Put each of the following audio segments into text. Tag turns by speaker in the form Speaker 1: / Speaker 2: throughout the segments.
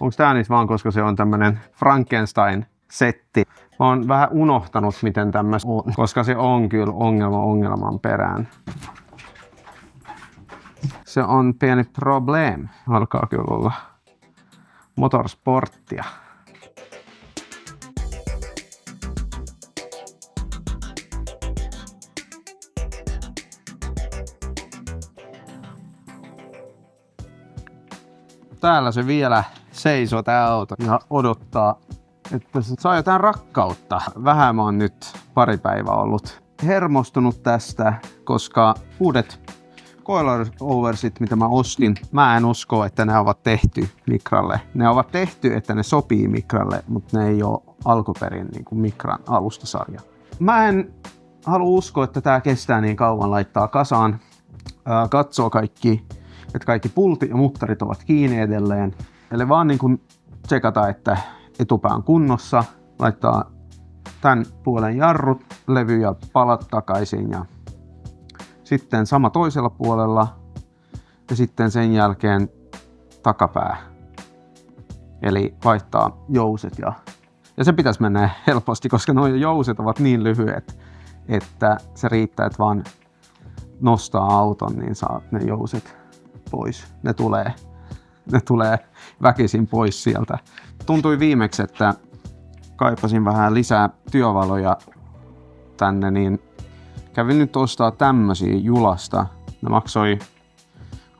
Speaker 1: Onko tää nyt vaan, koska se on tämmönen Frankenstein-setti? Mä oon vähän unohtanut, miten tämmöistä on, koska se on kyllä ongelma ongelman perään. Se on pieni problem. Alkaa kyllä olla motorsporttia. Täällä se vielä seisoo tää auto ja odottaa, että se saa jotain rakkautta. Vähän mä oon nyt pari päivää ollut hermostunut tästä, koska uudet coiloversit, mitä mä ostin, mä en usko, että ne ovat tehty Micralle. Ne ovat tehty, että ne sopii Micralle, mutta ne ei ole alkuperin niin kuin Micran alustasarja. Mä en halua uskoa, että tää kestää niin kauan laittaa kasaan. Katsoo kaikki, että kaikki pultit ja muttarit ovat kiinni edelleen. Eli vaan niin kuin tsekata, että etupää on kunnossa, laittaa tämän puolen jarrut, levy ja palat takaisin ja sitten sama toisella puolella ja sitten sen jälkeen takapää. Eli vaihtaa jouset ja se pitäisi mennä helposti, koska nuo jouset ovat niin lyhyet, että se riittää, että vaan nostaa auton, niin saa ne jouset pois. Ne tulee väkisin pois sieltä. Tuntui viimeksi, että kaipasin vähän lisää työvaloja tänne, niin kävin nyt ostaa tämmösiä Julasta. Ne maksoi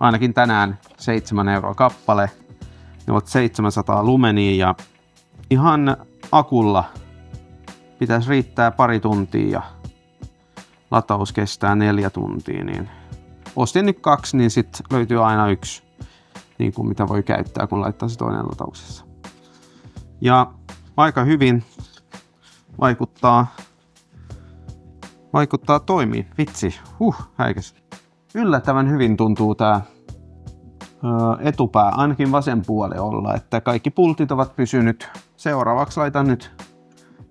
Speaker 1: ainakin tänään 7 € kappale. Ne ovat 700 lumenia ja ihan akulla pitäisi riittää pari tuntia ja lataus kestää 4 tuntia. Niin ostin nyt 2, niin sitten löytyy aina 1, niin kuin mitä voi käyttää, kun laittaa se toinen latauksessa. Ja aika hyvin vaikuttaa toimii. Vitsi, häikäs. Yllättävän hyvin tuntuu tää etupää, ainakin vasen puoli olla, että kaikki pultit ovat pysynyt. Seuraavaksi laitan nyt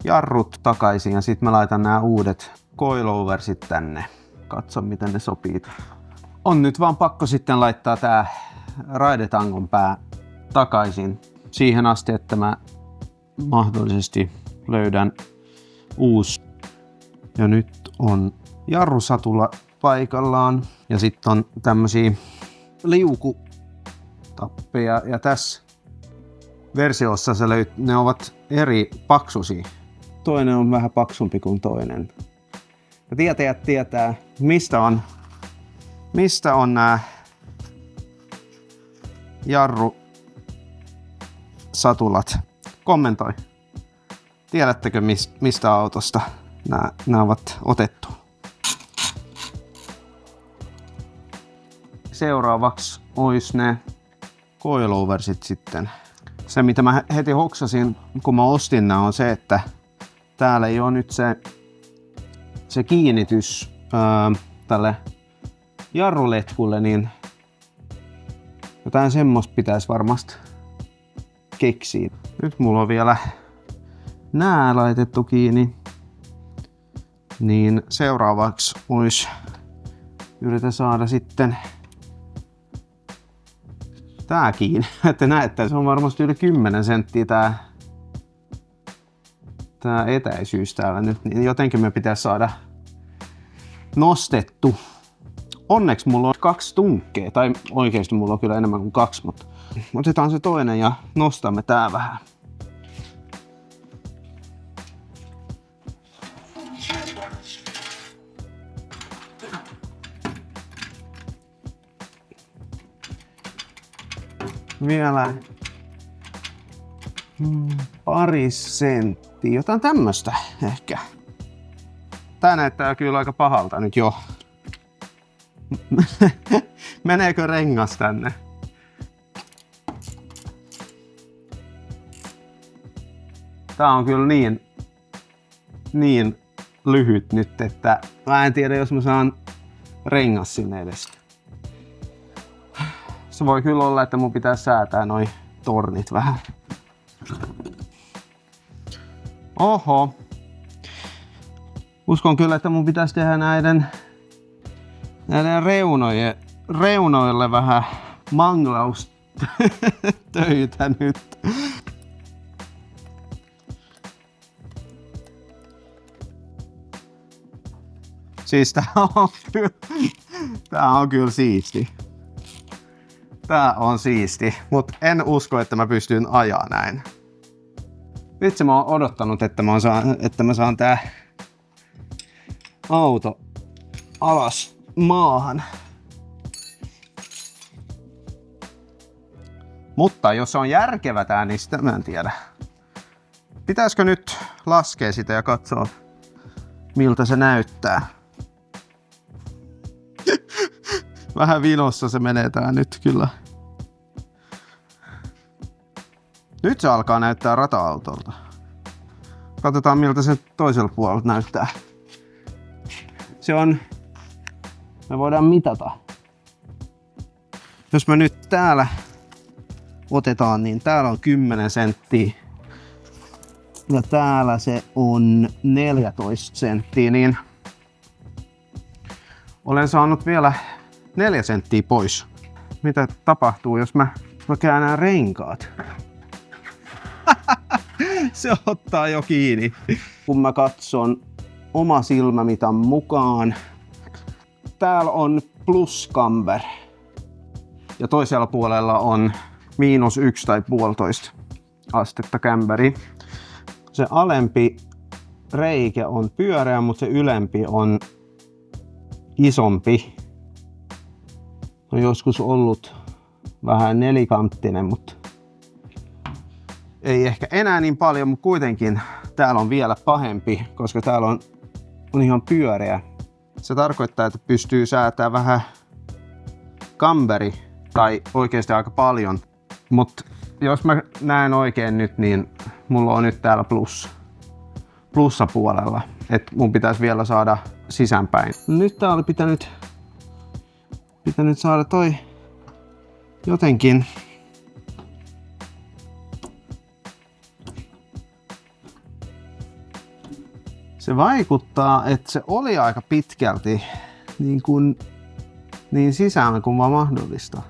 Speaker 1: jarrut takaisin ja sitten mä laitan nämä uudet coiloversit tänne. Katso miten ne sopii. On nyt vaan pakko sitten laittaa tää raidetangon pää takaisin siihen asti, että mä mahdollisesti löydän uusi. Ja nyt on jarrusatula paikallaan ja sitten on tämmösiä liukutappeja ja tässä versiossa ne ovat eri paksuisia. Toinen on vähän paksumpi kuin toinen. Ja tietäjät tietää, mistä on nämä jarrusatulat. Kommentoi. Tiedättekö mistä autosta nämä ovat otettu? Seuraavaksi olisi ne coiloversit sitten. Se mitä mä heti hoksasin kun mä ostin nämä on se, että täällä ei ole nyt se kiinnitys tälle jarruletkulle, niin jotain semmoista pitäisi varmasti keksiä. Nyt mulla on vielä nää laitettu kiinni. Niin seuraavaksi yritän saada sitten tää kiinni. Että näette, se on varmasti yli 10 senttiä tää etäisyys täällä nyt. Niin jotenkin me pitäisi saada nostettu. Onneksi mulla on 2 tunkkea, tai oikeasti mulla on kyllä enemmän kuin 2, mutta otetaan se toinen ja nostamme tää vähän. Vielä pari senttiä, jotain tämmöstä ehkä. Tää näyttää kyllä aika pahalta nyt jo. Meneekö rengas tänne? Tää on kyllä niin lyhyt nyt, että mä en tiedä jos mä saan rengas sinne edes. Se voi kyllä olla, että mun pitää säätää noi tornit vähän. Oho. Uskon kyllä, että mun pitäisi tehdä näiden reunoille vähän manglaustyötä. töitä nyt. Siis tää on kyllä siisti. Tää on siisti, mut en usko, että mä pystyn ajaa näin. Vitsi, mä oon odottanut, että mä saan tää auto alas maahan. Mutta jos se on järkevä tää, niin sitä mä en tiedä. Pitäisikö nyt laskea sitä ja katsoa, miltä se näyttää? Vähän vinossa se menee tää nyt kyllä. Nyt se alkaa näyttää rata-autolta. Katsotaan miltä se toisella puolella näyttää. Me voidaan mitata. Jos me nyt täällä otetaan, niin täällä on 10 senttiä. Ja täällä se on 14 senttiä, niin olen saanut vielä 4 senttiä pois. Mitä tapahtuu, jos mä käännän renkaat? Se ottaa jo kiinni. Kun mä katson oma silmämitan mukaan, täällä on plus camber. Ja toisella puolella on -1 tai 1,5 astetta kämberi. Se alempi reikä on pyöreä, mutta se ylempi on isompi. On joskus ollut vähän nelikanttinen, mutta ei ehkä enää niin paljon, mutta kuitenkin täällä on vielä pahempi, koska täällä on ihan pyöreä. Se tarkoittaa, että pystyy säätämään vähän kamberi tai oikeasti aika paljon. Mutta jos mä näen oikein nyt, niin mulla on nyt täällä plussapuolella. Että mun pitäisi vielä saada sisäänpäin. Nyt tää oli pitänyt saada toi jotenkin. Se vaikuttaa, että se oli aika pitkälti niin sisään kuin vaan mahdollista.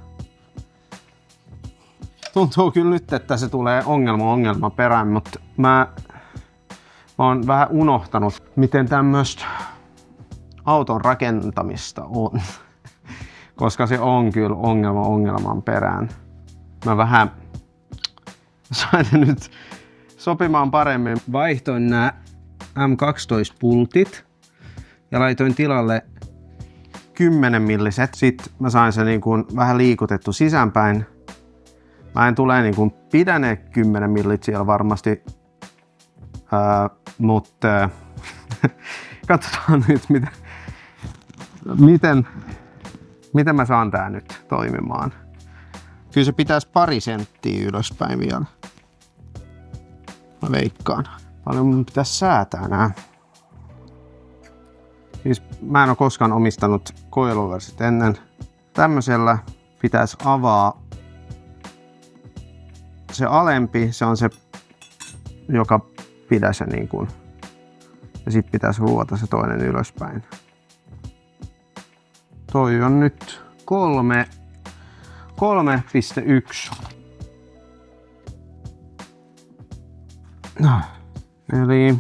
Speaker 1: Tuntuu kyllä nyt, että se tulee ongelma perään, mutta mä oon vähän unohtanut, miten tämmöistä auton rakentamista on. Koska se on kyllä ongelman perään. Mä vähän sain nyt sopimaan paremmin. Vaihtoin nämä M12-pultit ja laitoin tilalle 10 milliset. Sitten mä sain sen niin kuin vähän liikutettu sisäänpäin. Mä en tule niin kuin pidä ne 10 millit siellä varmasti, mutta katsotaan nyt miten mä saan tää nyt toimimaan. Kyllä se pitäisi 2 senttiä ylöspäin vielä. Mä veikkaan. Paljon mun pitäisi säätää nää. Siis mä en ole koskaan omistanut coiloversit ennen. Tämmöisellä pitäisi avaa se alempi, se on se, joka pidä se niin kuin. Ja sit pitäisi ruota se toinen ylöspäin. Toi on nyt 3,1. Eli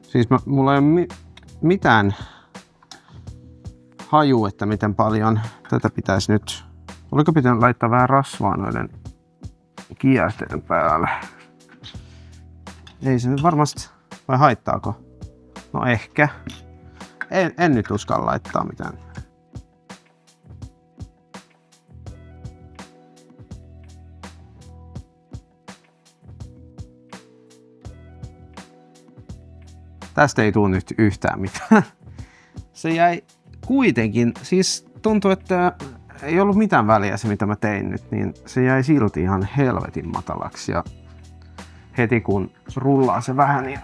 Speaker 1: siis mulla ei ole mitään haju, että miten paljon tätä pitäisi nyt. Oliko pitänyt laittaa vähän rasvaa noiden kierteiden päälle? Ei se nyt varmasti, vai haittaako? No ehkä. En nyt uskalla laittaa mitään. Tästä ei tule nyt yhtään mitään. Se jäi kuitenkin, siis tuntuu, että ei ollut mitään väliä se mitä mä tein nyt, niin se jäi silti ihan helvetin matalaksi. Ja heti kun rullaa se vähän, niin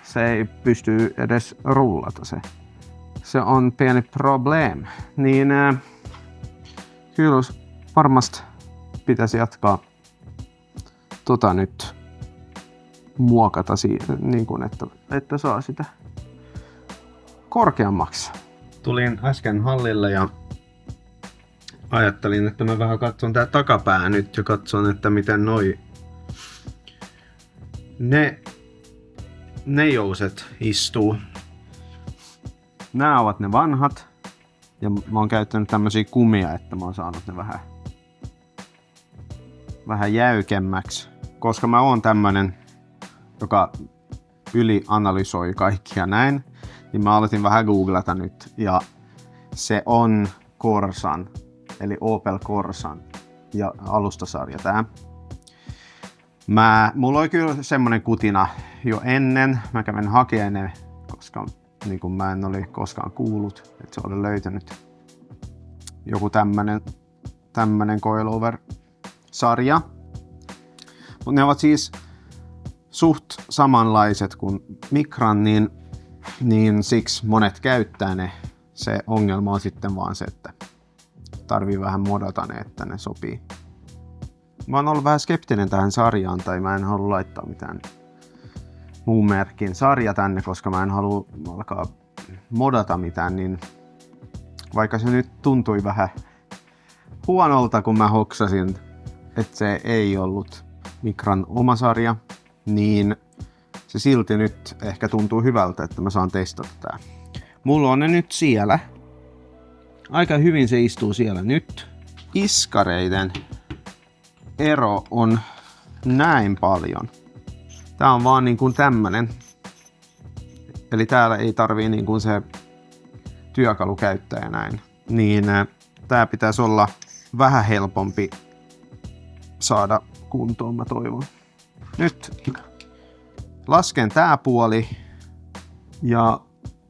Speaker 1: se ei pysty edes rullata se. Se on pieni problem. Niin kyllä varmasti pitäisi jatkaa nyt muokata niin kuin, että saa sitä korkeammaksi. Tulin äsken hallille ja ajattelin, että mä vähän katson tää takapää nyt ja katson, että miten ne jouset istuu. Nää ovat ne vanhat. Ja mä oon käyttänyt tämmösiä kumia, että mä oon saanut ne vähän jäykemmäksi. Koska mä oon tämmönen, joka ylianalysoi kaikkia näin, niin mä aloitin vähän googlata nyt. Ja se on Corsan, eli Opel Corsan ja alustasarja tää. Mulla oli kyllä semmonen kutina jo ennen. Mä kävin hakemaan ne, koska niin kuin mä en oli koskaan kuullut, että se oli löytänyt joku tämmönen coilover-sarja. Mutta ne ovat siis suht samanlaiset kuin Micran, niin siksi monet käyttää ne. Se ongelma on sitten vaan se, että tarvii vähän modata ne, että ne sopii. Mä oon ollut vähän skeptinen tähän sarjaan, tai mä en halua laittaa mitään muun merkin sarja tänne, koska mä en halua alkaa modata mitään, niin vaikka se nyt tuntui vähän huonolta, kun mä hoksasin, että se ei ollut Micran oma sarja, niin se silti nyt ehkä tuntuu hyvältä, että mä saan testata tää. Mulla on ne nyt siellä. Aika hyvin se istuu siellä nyt. Iskareiden ero on näin paljon. Tää on vaan niin kuin tämmönen. Eli täällä ei tarvii niin kuin se työkalu käyttää näin. Niin tää pitäisi olla vähän helpompi saada kuntoon, mä toivon. Nyt lasken tää puoli ja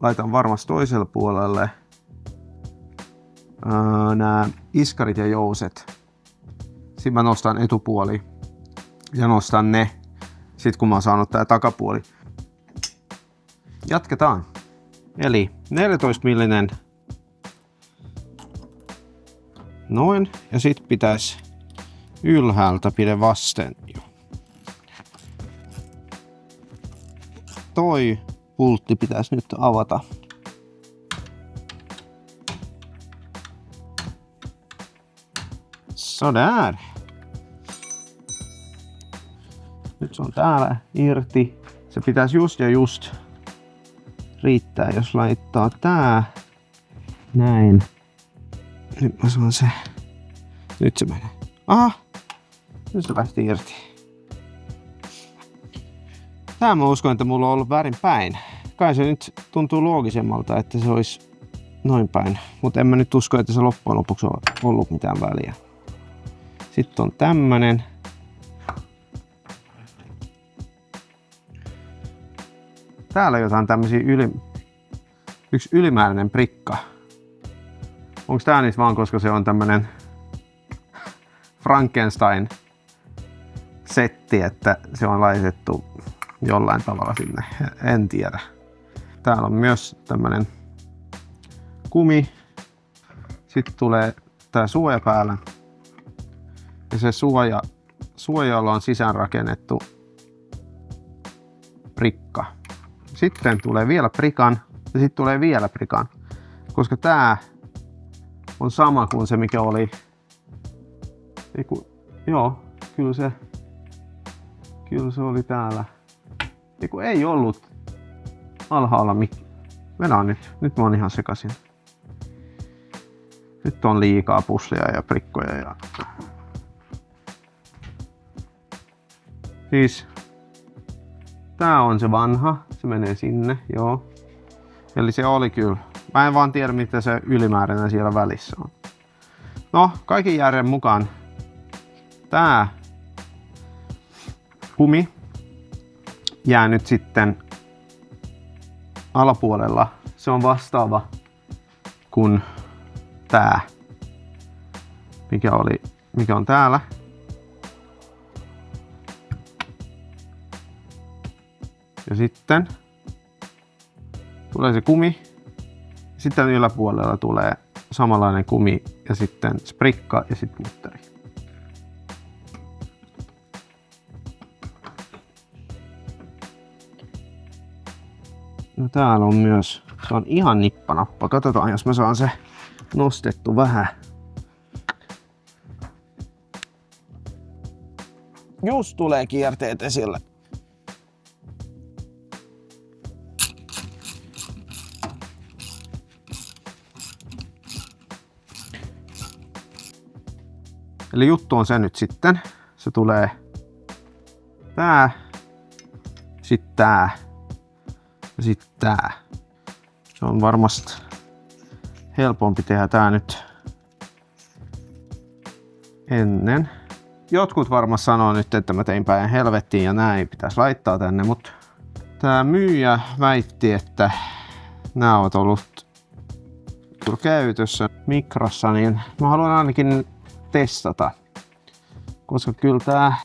Speaker 1: laitan varmasti toiselle puolelle nämä iskarit ja jouset. Sitten mä nostan etupuoli ja nostan ne. Sitten kun mä oon saanut tää takapuoli. Jatketaan. Eli 14 millinen. Noin. Ja sit pitäisi ylhäältä pide vasten. Toi pultti pitäisi nyt avata. Sådär. Nyt se on täällä irti. Se pitäisi just riittää, jos laittaa tää näin. Nyt mä saan se. Nyt se menee. Aha! Nyt se lähti irti. Tää mä uskon, että mulla on ollut väärin päin. Kai se nyt tuntuu loogisemmalta, että se olisi noin päin. Mutta en mä nyt usko, että se loppujen lopuksi on ollut mitään väliä. Sitten on tämmönen. Täällä on jotain tämmösiä yksi ylimääräinen prikka. Onko tää niistä vaan, koska se on tämmönen Frankenstein setti, että se on laitettu jollain tavalla sinne, en tiedä. Täällä on myös tämmönen kumi. Sitten tulee tää suoja päällä. Ja se suojalla on sisäänrakennettu prikka. Sitten tulee vielä prikan ja sitten tulee vielä prikan. Koska tää on sama kuin se mikä oli. Joo, kyllä se oli täällä. Ei ollut alhaalla Venä nyt mä oon ihan sekasin. Nyt on liikaa puslia ja prikkoja ja... Siis tää on se vanha, se menee sinne, joo. Eli se oli kyllä. Mä en vaan tiedä mitä se ylimääräinen siellä välissä on. No, kaiken järjen mukaan tää kumi jää nyt sitten alapuolella. Se on vastaava kuin tää, mikä on täällä. Ja sitten tulee se kumi. Sitten yläpuolella tulee samanlainen kumi ja sitten sprikka ja sitten mutteri. No täällä on myös, se on ihan nippanappa. Katsotaan jos mä saan se nostettu vähän Just tulee kierteet esille. Eli juttu on se nyt sitten. Se tulee tää, sit tää ja sit tää. Se on varmasti helpompi tehdä tää nyt ennen. Jotkut varmasti sanoo nyt, että mä tein päin helvettiin ja nää ei pitäisi laittaa tänne, mutta tää myyjä väitti, että nää ovat ollut kyllä käytössä Microssa, niin mä haluan ainakin testata, koska kyllä tää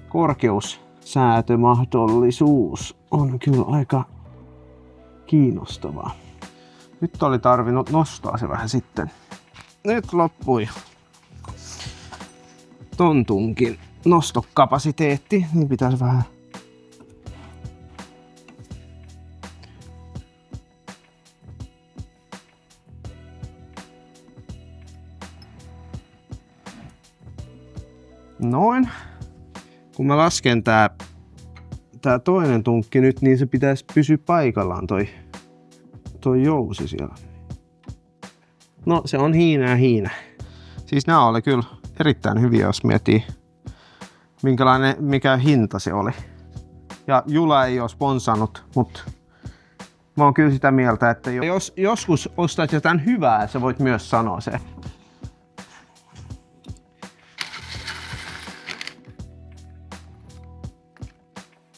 Speaker 1: korkeussäätömahdollisuus on kyllä aika kiinnostavaa. Nyt oli tarvinnut nostaa se vähän sitten. Nyt loppui tontunkin nostokapasiteetti, niin pitäisi vähän noin. Kun mä lasken tää toinen tunkki nyt, niin se pitäisi pysyä paikallaan toi jousi siellä. No se on hiinä. Siis nää oli kyllä erittäin hyviä, jos miettii mikä hinta se oli. Ja Jula ei ole sponsannut, mutta mä oon kyllä sitä mieltä, että jos joskus ostat jotain hyvää, sä voit myös sanoa se.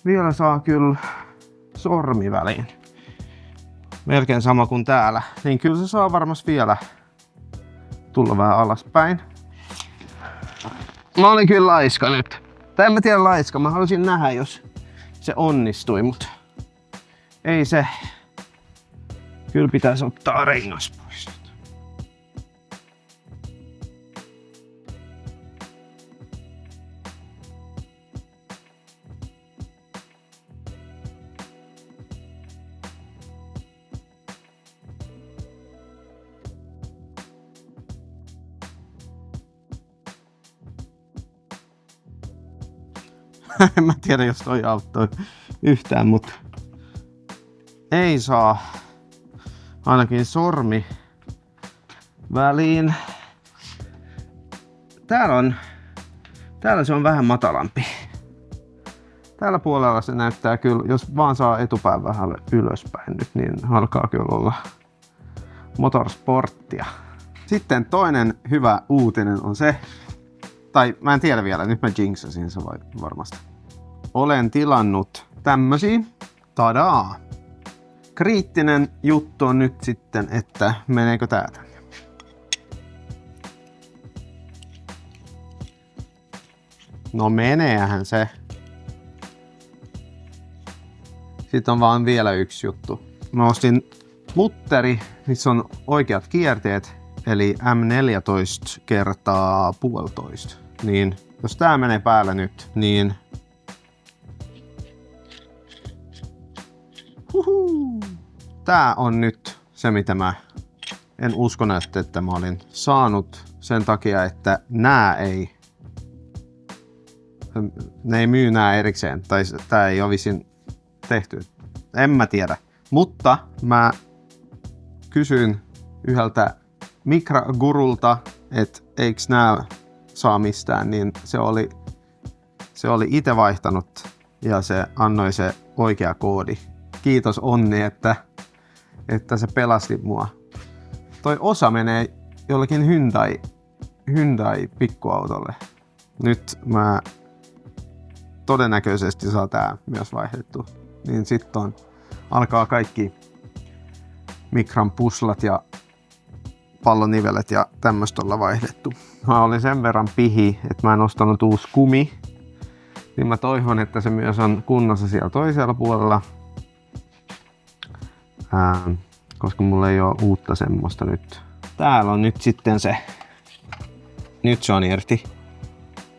Speaker 1: Vielä saa kyllä sormi väliin. Melkein sama kuin täällä. Niin kyllä se saa varmasti vielä tulla vähän alaspäin. Mä olin kyllä laiska nyt. Tai en mä tiedä laiska. Mä halusin nähdä, jos se onnistui, mutta ei se. Kyllä pitäisi ottaa rengas pois. En mä tiedä, jos toi auttoi yhtään, mutta ei saa ainakin sormi väliin. Täällä se on vähän matalampi. Tällä puolella se näyttää kyllä, jos vaan saa etupään vähän ylöspäin nyt, niin alkaa kyllä olla motorsporttia. Sitten toinen hyvä uutinen on se, tai mä en tiedä vielä, nyt mä jinxasin se varmasti. Olen tilannut tämmösiä. Tadaa! Kriittinen juttu on nyt sitten, että meneekö tää tänne. No meneehän se. Sitten on vaan vielä yksi juttu. Mä ostin mutteri, missä on oikeat kierteet, eli M14 kertaa 1,5. Niin jos tää menee päällä nyt, niin tää on nyt se, mitä mä en uskonut, että mä olin saanut sen takia, että ne ei myy nää erikseen, tai tää ei ole vissiin tehty. En mä tiedä. Mutta mä kysyin yhdeltä Micra-gurulta, että eiks nää saa mistään, niin se oli itse vaihtanut ja se annoi se oikea koodi. Kiitos Onni, että se pelasti mua. Toi osa menee jollekin Hyundai pikkuautolle. Nyt mä todennäköisesti saa tää myös vaihdettu. Niin sitten alkaa kaikki Micran puslat ja pallonivelet ja tämmöistä olla vaihdettu. Mä olin sen verran pihi, että mä en ostanut uusi kumi. Niin mä toivon, että se myös on kunnossa siellä toisella puolella. Koska mulla ei ole uutta semmoista nyt. Täällä on nyt sitten se. Nyt se on irti.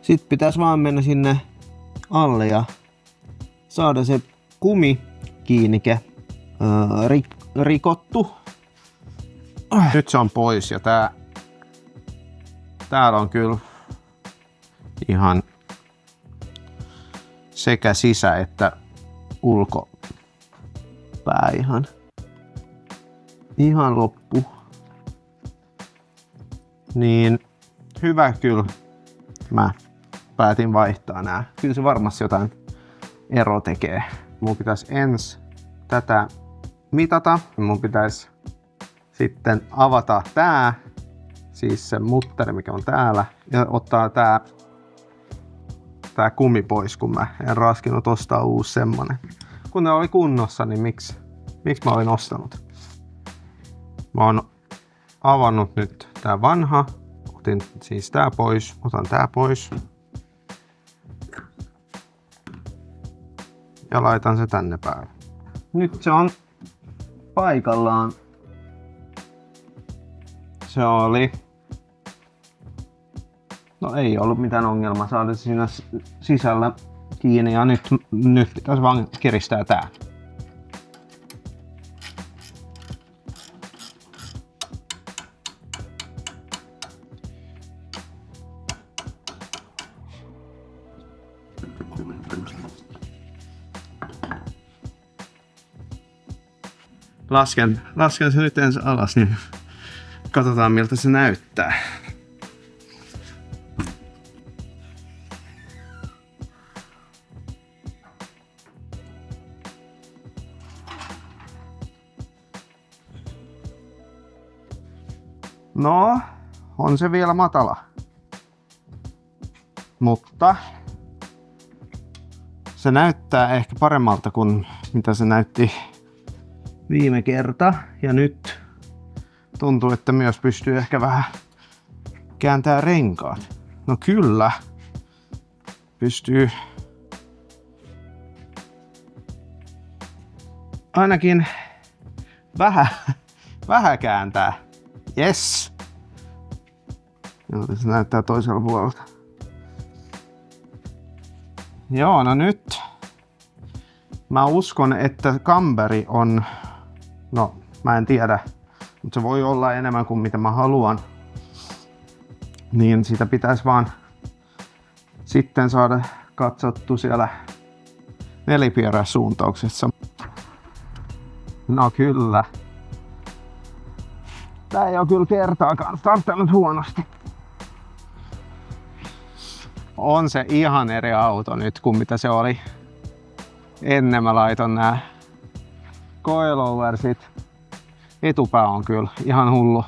Speaker 1: Sitten pitäisi vaan mennä sinne alle ja saada se kumikiinnike rikottu. Nyt se on pois ja täällä on kyllä ihan sekä sisä- että ulkopää ihan loppu. Niin hyvä kyllä. Mä päätin vaihtaa nää. Kyllä se varmasti jotain ero tekee. Mun pitäisi ensin tätä mitata. Mun pitäisi sitten avata tää, siis se mutteri mikä on täällä, ja ottaa tää kumi pois, kun mä en raskinut ostaa uusi semmonen. Kun ne oli kunnossa, niin miksi mä olin ostanut? Mä oon avannut nyt tää vanha. Otin siis tää pois, otan tää pois. Ja laitan se tänne päälle. Nyt se on paikallaan. Se oli... No ei ollut mitään ongelmaa saada siinä sisällä kiinni ja nyt pitäisi vaan kiristää tää. Lasken se nyt ensin alas, niin katsotaan miltä se näyttää. No, on se vielä matala. Mutta se näyttää ehkä paremmalta kuin mitä se näytti viime kerta. Ja nyt tuntuu, että myös pystyy ehkä vähän kääntämään renkaat. No kyllä, pystyy ainakin vähän kääntää. Yes! Se näyttää toisella puolelta. Joo, no nyt mä uskon, että kamberi on, no mä en tiedä, mutta se voi olla enemmän kuin mitä mä haluan. Niin sitä pitäisi vaan sitten saada katsottu siellä nelipyöräsuuntauksessa. No kyllä. Tää ei oo kyllä kertaakaan starttanut huonosti. On se ihan eri auto nyt kuin mitä se oli ennen. Mä laiton nää coiloversit. Etupää on kyllä ihan hullu.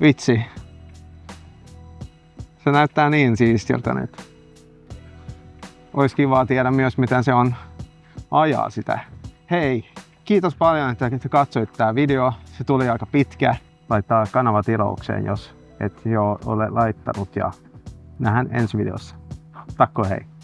Speaker 1: Vitsi. Se näyttää niin siistiltä nyt. Ois kiva tiedä myös miten se on ajaa sitä. Hei, kiitos paljon että katsoit tää video. Se tuli aika pitkä. Laittaa kanava tilaukseen jos et jo ole laittanut ja nähdään ensi videossa. Takko hei!